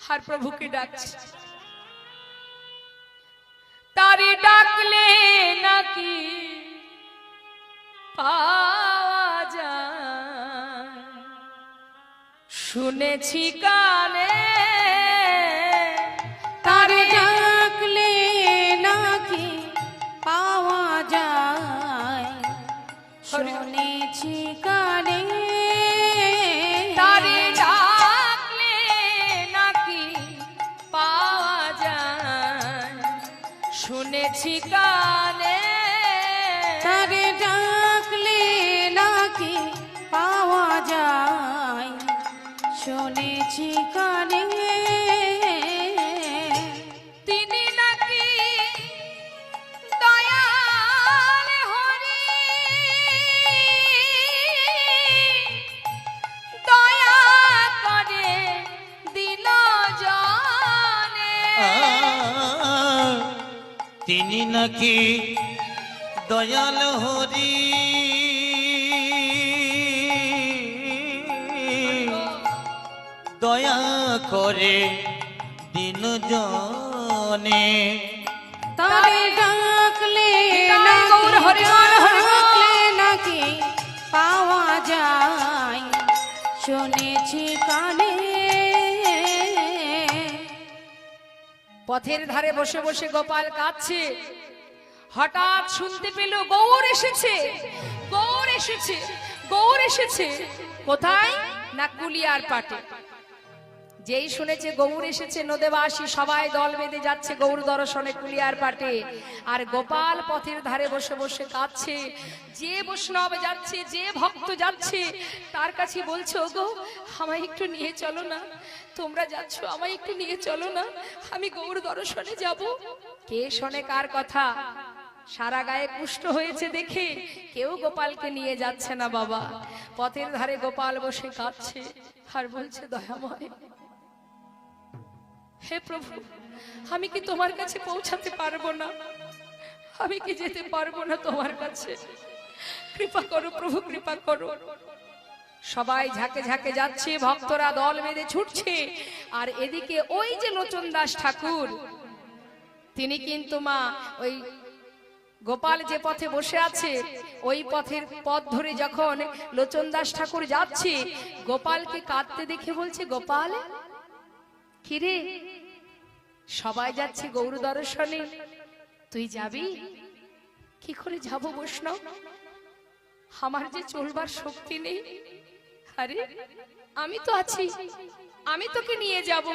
আর প্রভুকে ডাকছে, তারে ডাকলে নাকি পাওয়া যায়, শুনেছি কানে তারে ডাকলে নাকি পাওয়া যায়, শুনেছি কানে তারে ডাকলে নাকি পাওয়া যায়, শুনেছি কানে তারে ডাকলে নাকি পাওয়া যায়, শুনেছি কানে তিনি নাকি দয়াল হরি, দয়া করে দিল জনে। তিনি নাকি দয়াল হরি, দয়া করে দিন জনে। তারে ডাকলে গৌর হরি বল, হরি বল। ডাকলে নাকি পাওয়া যায়, শুনেছি কানে পথের ধারে বসে বসে গোপাল কাঁদছে। হঠাৎ শুনতে পেল গৌর এসেছে, গৌর এসেছে, গৌর এসেছে। কোথায়? না কুলিয়ার পাটে। যেই শুনেছে গৌর এসেছে, নদেবাসী সবাই দল বেঁধে যাচ্ছে গৌর দর্শনে কুলিয়ার পাটে। আর গোপাল পথের ধারে বসে বসে কাঁদছে। যে বৈষ্ণব যাচ্ছে, যে ভক্ত যাচ্ছে, তার কাছে বলছে, ওগো আমায় একটু নিয়ে চলো না, তোমরা যাচ্ছ আমায় একটু নিয়ে চলো না, আমি গৌর দর্শনে যাব। কে শোনে কার কথা? সারা গায়ে কুষ্ঠ হয়েছে দেখে কেউ গোপালকে নিয়ে যাচ্ছে না বাবা। পথের ধারে গোপাল বসে কাঁদছে আর বলছে, দয়াময় হে প্রভু, আমি কি তোমার কাছে পৌঁছাতে পারবো না? আমি কি যেতে পারবো না তোমার কাছে? কৃপা করো প্রভু, কৃপা করো। সবাই ঝাঁকে ঝাঁকে যাচ্ছে, ভক্তরা দল বেঁধে ছুটছে। আর এদিকে ওই যে লোচন দাস ঠাকুর, তিনি কিন্তু মা ওই গোপাল যে পথে বসে আছে ওই পথের পথ ধরে যখন লোচন দাস ঠাকুর যাচ্ছে, গোপালকে কাঁদতে দেখে বলছে, গোপাল কিরে, সবাই যাচ্ছে গৌর দর্শনে, তুই যাবি? কি করে যাব বৈষ্ণব, আমার যে চলবার শক্তি নেই। আরে আমি তো আছি, আমি তোকে নিয়ে যাব।